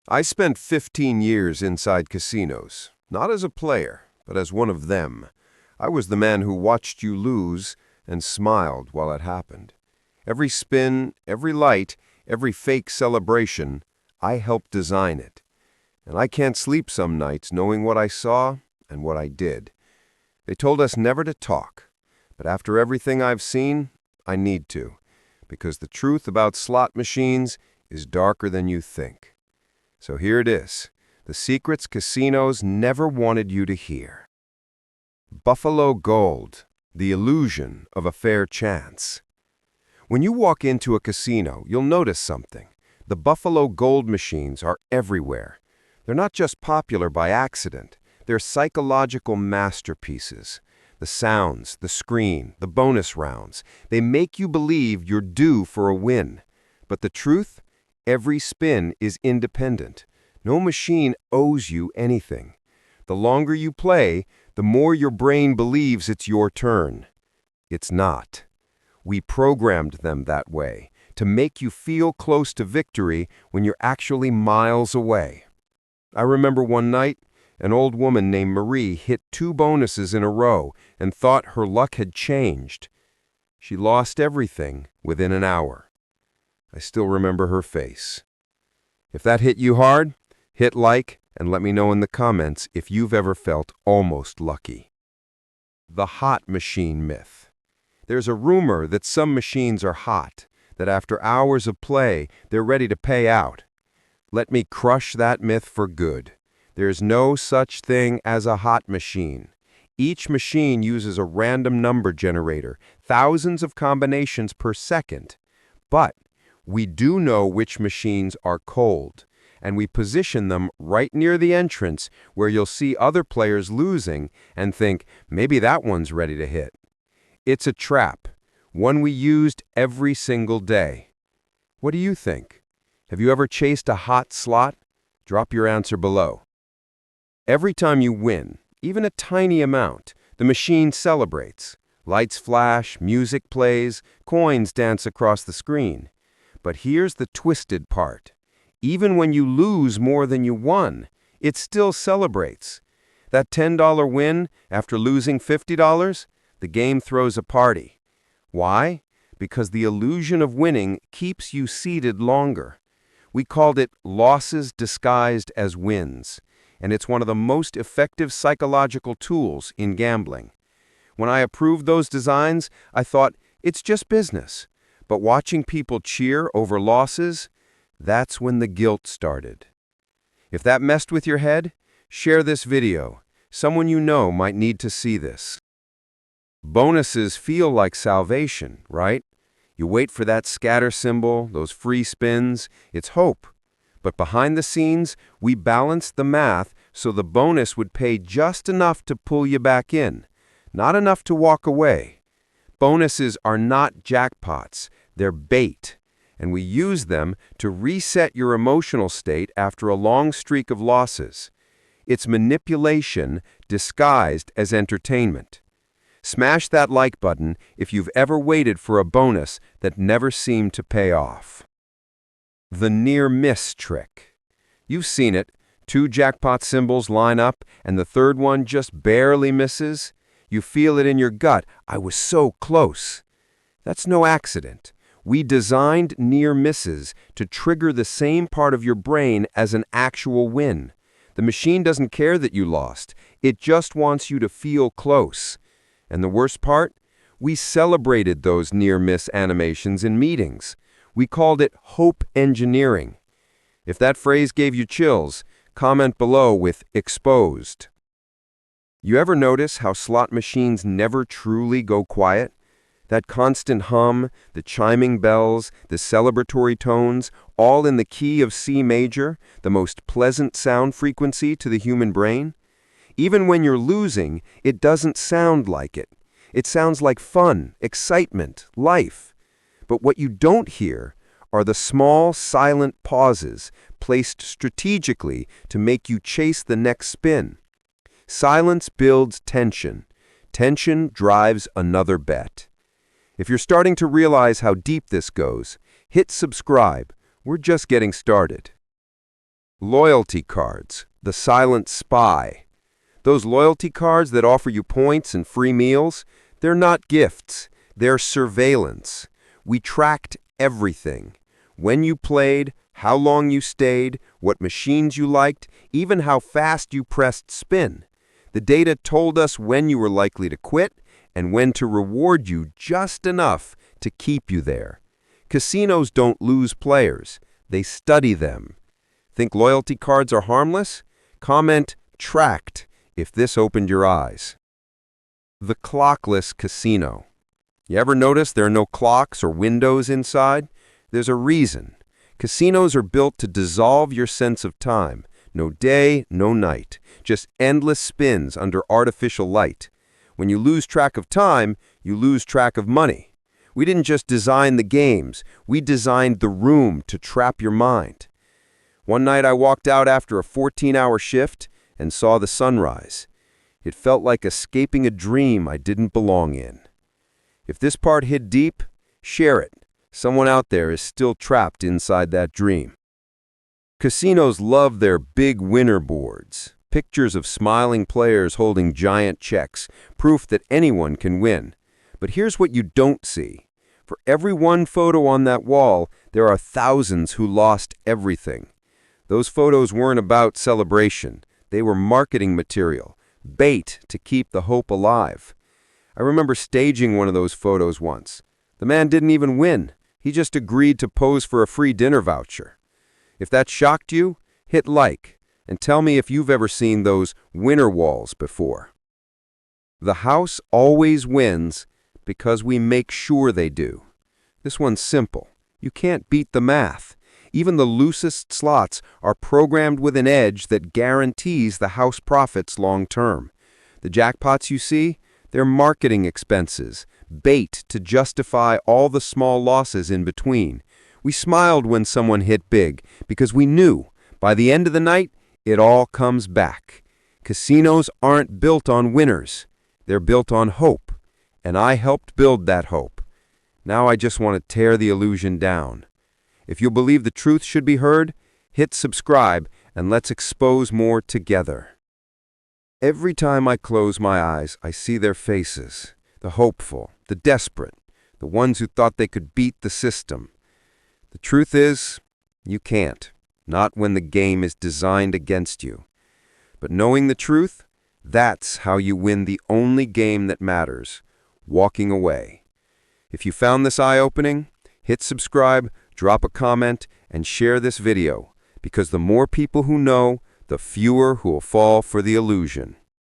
I spent 15 years inside casinos, not as a player, but as one of them. I was the man who watched you lose and smiled while it happened. Every spin, every light, every fake celebration, I helped design it. And I can't sleep some nights knowing what I saw and what I did. They told us never to talk, but after everything I've seen, I need to, because the truth about slot machines is darker than you think. So here it is, the secrets casinos never wanted you to hear. Buffalo Gold, the illusion of a fair chance. When you walk into a casino, you'll notice something. The Buffalo Gold machines are everywhere. They're not just popular by accident. They're psychological masterpieces. The sounds, the screen, the bonus rounds, they make you believe you're due for a win. But the truth? Every spin is independent. No machine owes you anything. The longer you play, the more your brain believes it's your turn. It's not. We programmed them that way, to make you feel close to victory when you're actually miles away. I remember one night, an old woman named Marie hit 2 bonuses in a row and thought her luck had changed. She lost everything within an hour. I still remember her face. If that hit you hard, hit like and let me know in the comments if you've ever felt almost lucky. The hot machine myth. There's a rumor that some machines are hot, that after hours of play, they're ready to pay out. Let me crush that myth for good. There's no such thing as a hot machine. Each machine uses a random number generator, thousands of combinations per second. But we do know which machines are cold, and we position them right near the entrance where you'll see other players losing and think, maybe that one's ready to hit. It's a trap, one we used every single day. What do you think? Have you ever chased a hot slot? Drop your answer below. Every time you win, even a tiny amount, the machine celebrates. Lights flash, music plays, coins dance across the screen. But here's the twisted part. Even when you lose more than you won, it still celebrates. That $10 win after losing $50, the game throws a party. Why? Because the illusion of winning keeps you seated longer. We called it losses disguised as wins, and it's one of the most effective psychological tools in gambling. When I approved those designs, I thought, it's just business. But watching people cheer over losses, that's when the guilt started. If that messed with your head, share this video. Someone you know might need to see this. Bonuses feel like salvation, right? You wait for that scatter symbol, those free spins, it's hope. But behind the scenes, we balanced the math so the bonus would pay just enough to pull you back in, not enough to walk away. Bonuses are not jackpots, they're bait, and we use them to reset your emotional state after a long streak of losses. It's manipulation disguised as entertainment. Smash that like button if you've ever waited for a bonus that never seemed to pay off. The near-miss trick. You've seen it. 2 jackpot symbols line up, and the third one just barely misses. You feel it in your gut. I was so close. That's no accident. We designed near misses to trigger the same part of your brain as an actual win. The machine doesn't care that you lost. It just wants you to feel close. And the worst part? We celebrated those near-miss animations in meetings. We called it hope engineering. If that phrase gave you chills, comment below with exposed. You ever notice how slot machines never truly go quiet? That constant hum, the chiming bells, the celebratory tones, all in the key of C major, the most pleasant sound frequency to the human brain? Even when you're losing, it doesn't sound like it. It sounds like fun, excitement, life. But what you don't hear are the small, silent pauses placed strategically to make you chase the next spin. Silence builds tension. Tension drives another bet. If you're starting to realize how deep this goes, hit subscribe. We're just getting started. Loyalty cards, the silent spy. Those loyalty cards that offer you points and free meals, they're not gifts, they're surveillance. We tracked everything. When you played, how long you stayed, what machines you liked, even how fast you pressed spin. The data told us when you were likely to quit and when to reward you just enough to keep you there. Casinos don't lose players, they study them. Think loyalty cards are harmless? Comment "tracked" if this opened your eyes. The clockless casino. You ever notice there are no clocks or windows inside? There's a reason. Casinos are built to dissolve your sense of time. No day, no night. Just endless spins under artificial light. When you lose track of time, you lose track of money. We didn't just design the games, we designed the room to trap your mind. One night I walked out after a 14-hour shift and saw the sunrise. It felt like escaping a dream I didn't belong in. If this part hit deep, share it. Someone out there is still trapped inside that dream. Casinos love their big winner boards, pictures of smiling players holding giant checks, proof that anyone can win. But here's what you don't see. For every one photo on that wall, there are thousands who lost everything. Those photos weren't about celebration. They were marketing material, bait to keep the hope alive. I remember staging one of those photos once. The man didn't even win. He just agreed to pose for a free dinner voucher. If that shocked you, hit like and tell me if you've ever seen those winner walls before. The house always wins because we make sure they do. This one's simple. You can't beat the math. Even the loosest slots are programmed with an edge that guarantees the house profits long term. The jackpots you see, they're marketing expenses, bait to justify all the small losses in between. We smiled when someone hit big because we knew by the end of the night, it all comes back. Casinos aren't built on winners. They're built on hope. And I helped build that hope. Now I just want to tear the illusion down. If you believe the truth should be heard, hit subscribe and let's expose more together. Every time I close my eyes, I see their faces, the hopeful, the desperate, the ones who thought they could beat the system. The truth is, you can't, not when the game is designed against you. But knowing the truth, that's how you win the only game that matters, walking away. If you found this eye-opening, hit subscribe, drop a comment, and share this video, because the more people who know, the fewer who will fall for the illusion.